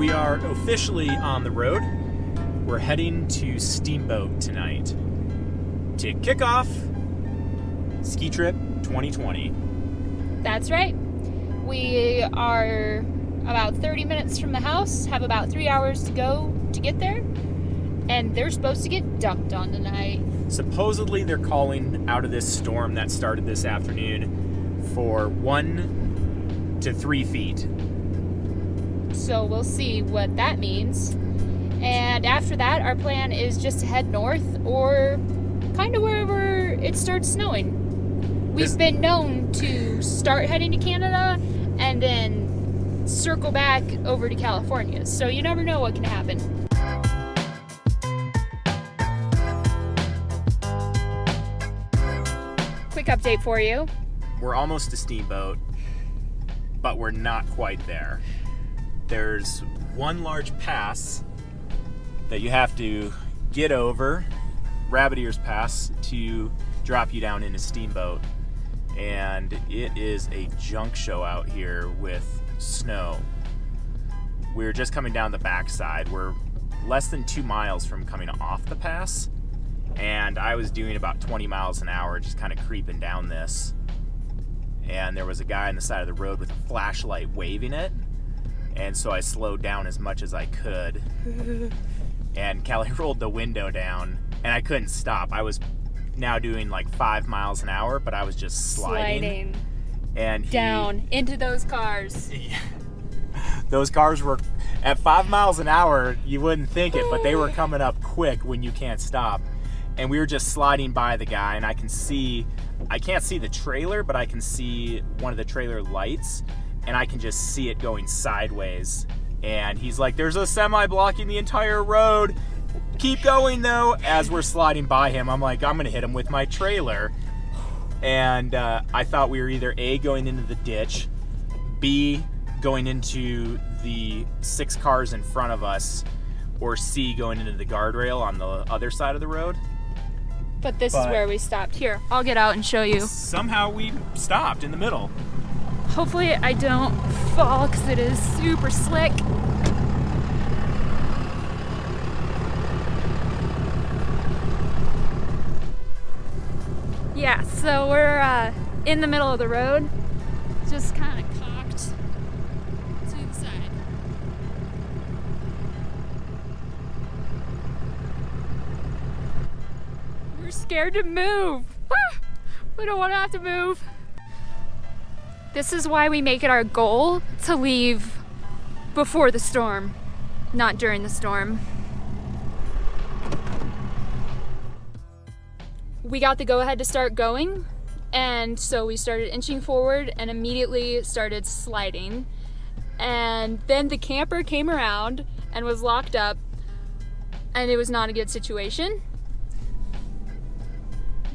We are officially on the road. We're heading to Steamboat tonight to kick off Ski Trip 2020. That's right. We are about 30 minutes from the house, have about 3 hours to go to get there, and they're supposed to get dumped on tonight. Supposedly they're calling out of this storm that started this afternoon for 1 to 3 feet. So we'll see what that means. And after that, our plan is just to head north or kind of wherever it starts snowing. We've been known to start heading to Canada and then circle back over to California. So you never know what can happen. Quick update for you. We're almost to Steamboat, but we're not quite there. There's one large pass that you have to get over, Rabbit Ears Pass, to drop you down into Steamboat. And it is a junk show out here with snow. We're just coming down the backside. We're less than 2 miles from coming off the pass, and I was doing about 20 miles an hour just kind of creeping down this. And there was a guy on the side of the road with a flashlight waving it. And so I slowed down as much as I could. And Callie rolled the window down, and I couldn't stop. I was now doing like 5 miles an hour, but I was just sliding. And down into those cars. Those cars were at 5 miles an hour. You wouldn't think it, but they were coming up quick when you can't stop. And we were just sliding by the guy, and I can't see the trailer, but I can see one of the trailer lights. And I can just see it going sideways. And he's like, there's a semi blocking the entire road. Keep going, though. As we're sliding by him, I'm like, I'm going to hit him with my trailer. And I thought we were either A, going into the ditch, B, going into the 6 cars in front of us, or C, going into the guardrail on the other side of the road. But this is where we stopped. Here, I'll get out and show you. Somehow we stopped in the middle. Hopefully I don't fall because it is super slick. Yeah, so we're in the middle of the road, just kind of cocked to the side. We're scared to move. We don't want to have to move. This is why we make it our goal to leave before the storm, not during the storm. We got the go-ahead to start going, and so we started inching forward and immediately started sliding. And then the camper came around and was locked up, and it was not a good situation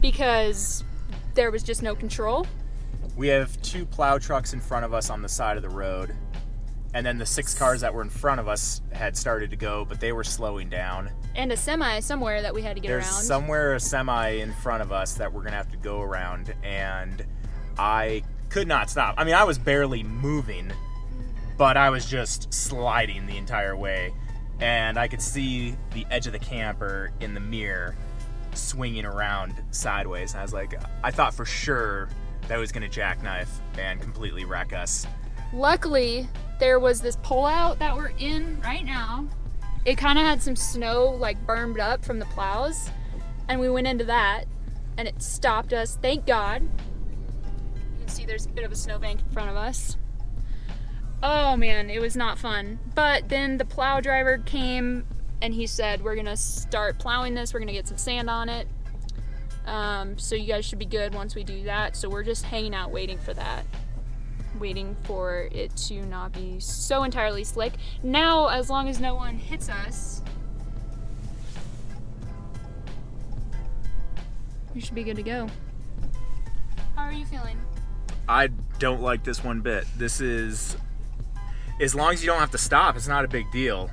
because there was just no control. We have 2 plow trucks in front of us on the side of the road, and then the 6 cars that were in front of us had started to go, but they were slowing down. And a semi somewhere that we had to get around. There's somewhere a semi in front of us that we're going to have to go around, and I could not stop. I mean, I was barely moving, but I was just sliding the entire way, and I could see the edge of the camper in the mirror swinging around sideways, and I was like, I thought for sure that was going to jackknife and completely wreck us. Luckily, there was this pullout that we're in right now. It kind of had some snow like burned up from the plows, and we went into that, and it stopped us, thank God. You can see there's a bit of a snowbank in front of us. Oh man, it was not fun. But then the plow driver came, and he said, we're going to start plowing this, we're going to get some sand on it. So you guys should be good once we do that. So we're just hanging out waiting for that. Waiting for it to not be so entirely slick. Now, as long as no one hits us, we should be good to go. How are you feeling? I don't like this one bit. This is, as long as you don't have to stop, it's not a big deal.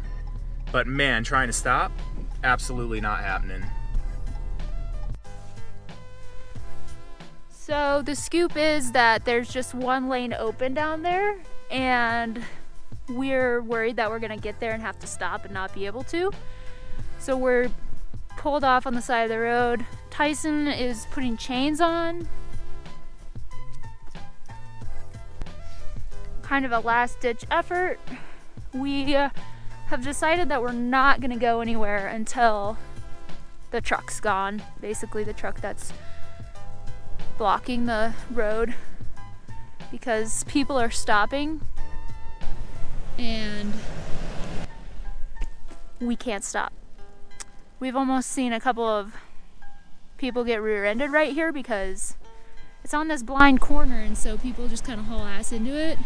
But man, trying to stop, absolutely not happening. So the scoop is that there's just one lane open down there, and we're worried that we're gonna get there and have to stop and not be able to. So we're pulled off on the side of the road. Tyson is putting chains on. Kind of a last ditch effort. We have decided that we're not gonna go anywhere until the truck's gone. Basically the truck that's blocking the road, because people are stopping and we can't stop. We've almost seen a couple of people get rear-ended right here because it's on this blind corner, and so people just kind of haul ass into it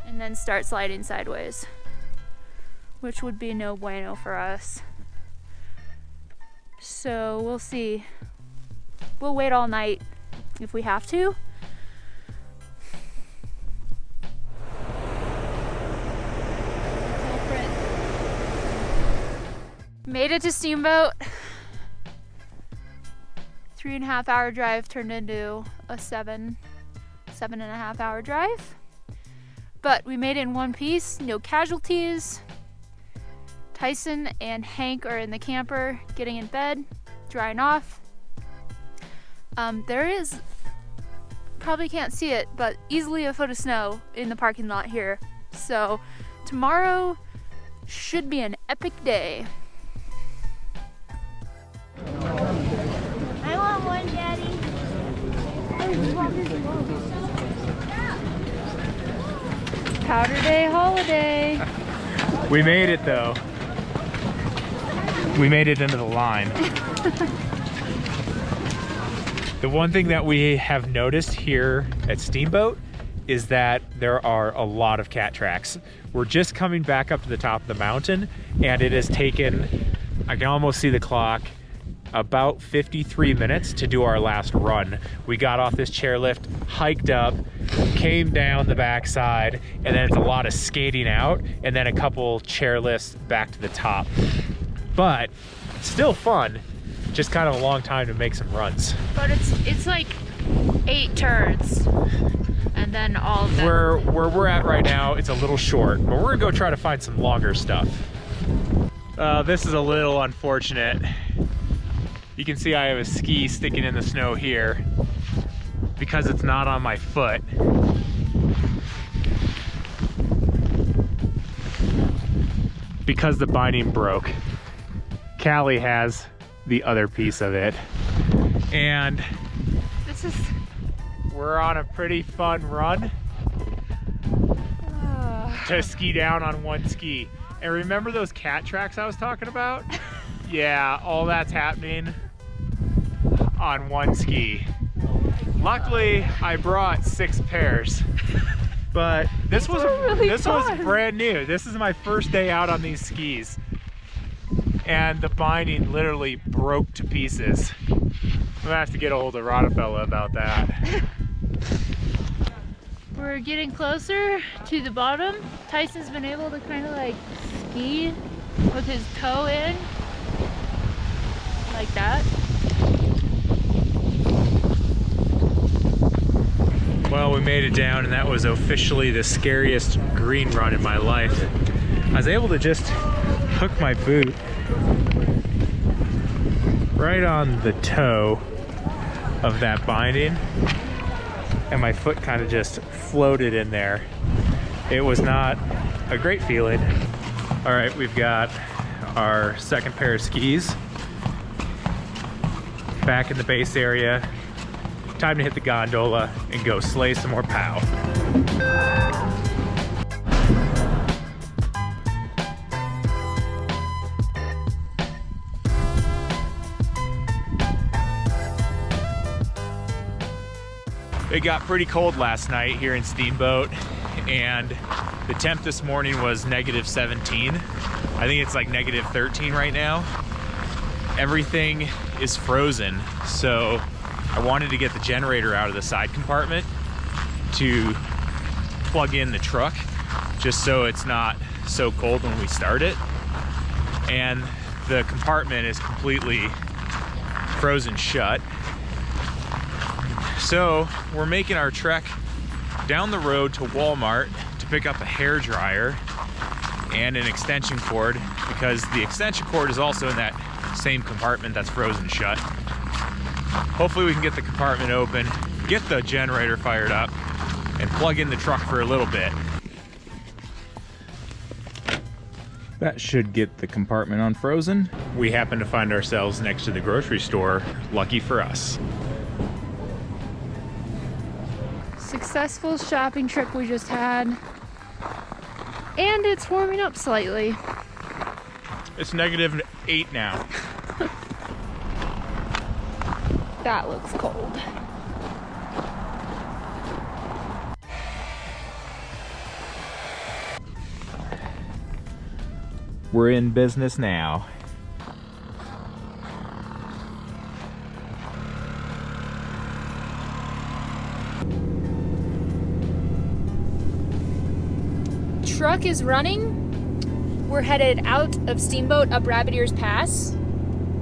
and then start sliding sideways, which would be no bueno for us. So we'll see. We'll wait all night if we have to. Made it to Steamboat. 3.5 hour drive turned into a 7.5 hour drive. But we made it in one piece, no casualties. Tyson and Hank are in the camper, getting in bed, drying off. There is, probably can't see it, but easily a foot of snow in the parking lot here. So tomorrow should be an epic day. I want one, Daddy. Powder Day holiday. We made it though. We made it into the line. The one thing that we have noticed here at Steamboat is that there are a lot of cat tracks. We're just coming back up to the top of the mountain, and it has taken, I can almost see the clock, about 53 minutes to do our last run. We got off this chairlift, hiked up, came down the backside, and then it's a lot of skating out, and then a couple chairlifts back to the top. But still fun, just kind of a long time to make some runs. But it's like 8 turns, and then all of them. Where we're at right now, it's a little short, but we're gonna go try to find some longer stuff. This is a little unfortunate. You can see I have a ski sticking in the snow here because it's not on my foot. Because the binding broke. Callie has the other piece of it. And we're on a pretty fun run to ski down on one ski. And remember those cat tracks I was talking about? Yeah, all that's happening on one ski. Luckily, I brought 6 pairs, but this was brand new. This is my first day out on these skis, and the binding literally broke to pieces. I'm gonna have to get a hold of Rodafella about that. We're getting closer to the bottom. Tyson's been able to kind of like ski with his toe in, like that. Well, we made it down, and that was officially the scariest green run in my life. I was able to just hook my boot right on the toe of that binding, and my foot kind of just floated in there. It was not a great feeling. All right, we've got our second pair of skis back in the base area. Time to hit the gondola and go slay some more POW. It got pretty cold last night here in Steamboat, and the temp this morning was -17. I think it's like -13 right now. Everything is frozen, so I wanted to get the generator out of the side compartment to plug in the truck, just so it's not so cold when we start it. And the compartment is completely frozen shut. So we're making our trek down the road to Walmart to pick up a hair dryer and an extension cord, because the extension cord is also in that same compartment that's frozen shut. Hopefully we can get the compartment open, get the generator fired up, and plug in the truck for a little bit. That should get the compartment unfrozen. We happen to find ourselves next to the grocery store. Lucky for us. Successful shopping trip we just had. And it's warming up slightly. It's -8 now. That looks cold. We're in business now. Truck is running. We're headed out of Steamboat up Rabbit Ears Pass.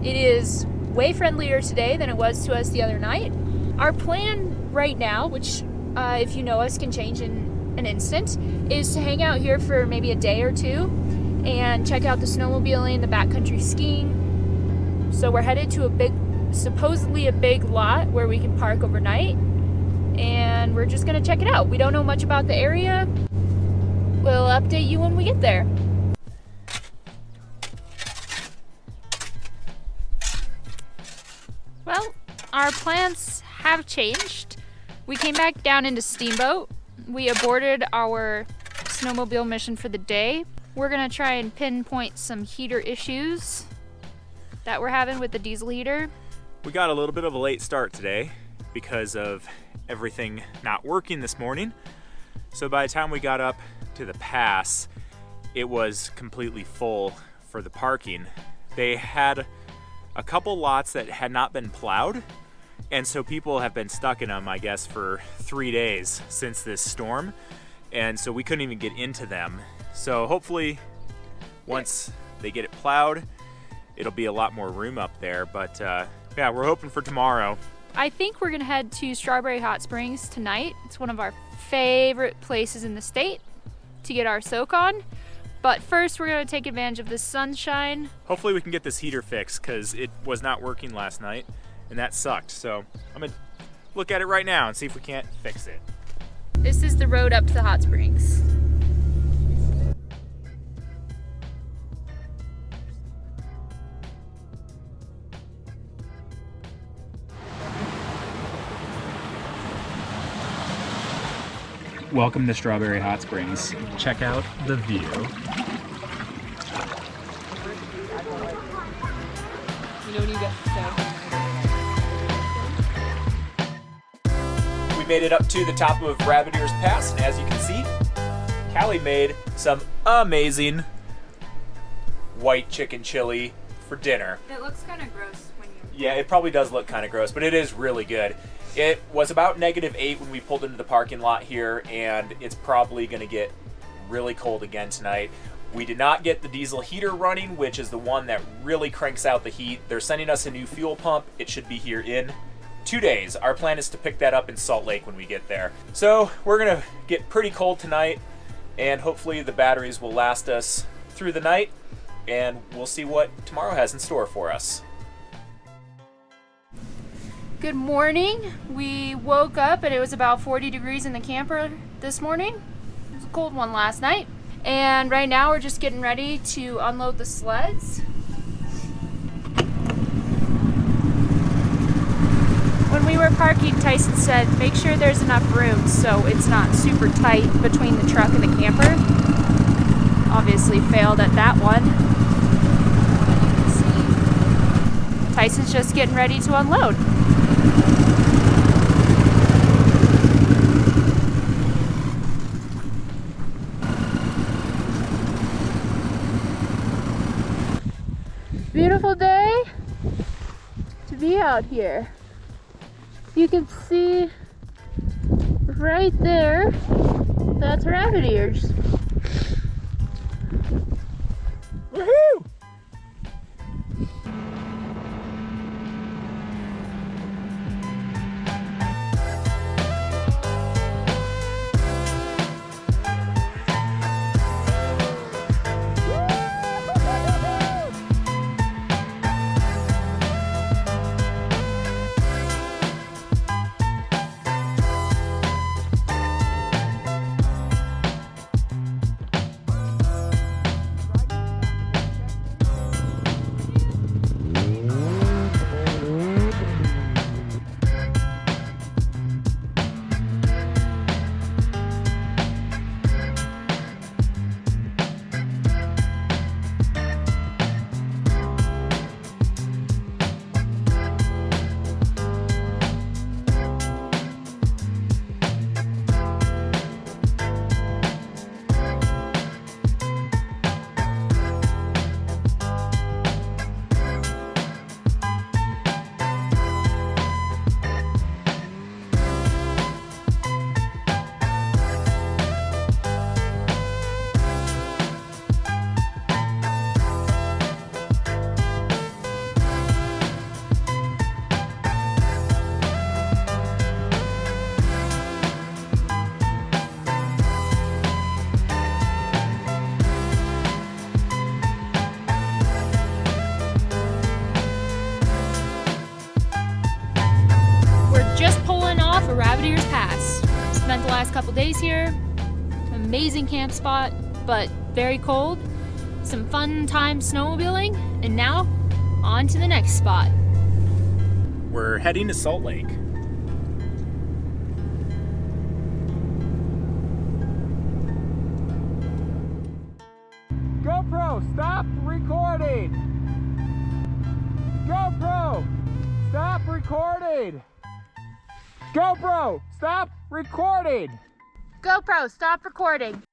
It is way friendlier today than it was to us the other night. Our plan right now, which if you know us can change in an instant, is to hang out here for maybe a day or two and check out the snowmobiling, the backcountry skiing. So we're headed to supposedly a big lot where we can park overnight, and we're just gonna check it out. We don't know much about the area. We'll update you when we get there. Well, our plans have changed. We came back down into Steamboat. We aborted our snowmobile mission for the day. We're gonna try and pinpoint some heater issues that we're having with the diesel heater. We got a little bit of a late start today because of everything not working this morning. So by the time we got up to the pass, it was completely full for the parking. They had a couple lots that had not been plowed, and so people have been stuck in them, I guess, for 3 days since this storm, and so we couldn't even get into them. So hopefully once they get it plowed, it'll be a lot more room up there. But yeah, we're hoping for tomorrow. I think we're gonna head to Strawberry Hot Springs tonight. It's one of our favorite places in the state to get our soak on. But first we're gonna take advantage of the sunshine. Hopefully we can get this heater fixed, because it was not working last night and that sucked. So I'm gonna look at it right now and see if we can't fix it. This is the road up to the hot springs. Welcome to Strawberry Hot Springs. Check out the view. You know what you got to say. We made it up to the top of Rabbit Ears Pass, and as you can see, Callie made some amazing white chicken chili for dinner. It looks kind of gross when you... Yeah, it probably does look kind of gross, but it is really good. It was about -8 when we pulled into the parking lot here, and it's probably going to get really cold again tonight. We did not get the diesel heater running, which is the one that really cranks out the heat. They're sending us a new fuel pump. It should be here in 2 days. Our plan is to pick that up in Salt Lake when we get there. So we're going to get pretty cold tonight, and hopefully the batteries will last us through the night, and we'll see what tomorrow has in store for us. Good morning. We woke up and it was about 40 degrees in the camper this morning. It was a cold one last night. And right now we're just getting ready to unload the sleds. When we were parking, Tyson said, make sure there's enough room so it's not super tight between the truck and the camper. Obviously failed at that one. You can see Tyson's just getting ready to unload. Beautiful day to be out here. You can see right there, that's Rabbit Ears. Woohoo! spent the last couple days here. Amazing camp spot, but very cold. Some fun time snowmobiling, and now on to the next spot. We're heading to Salt Lake. GoPro, stop recording! GoPro, stop recording! GoPro, stop recording! GoPro, stop recording.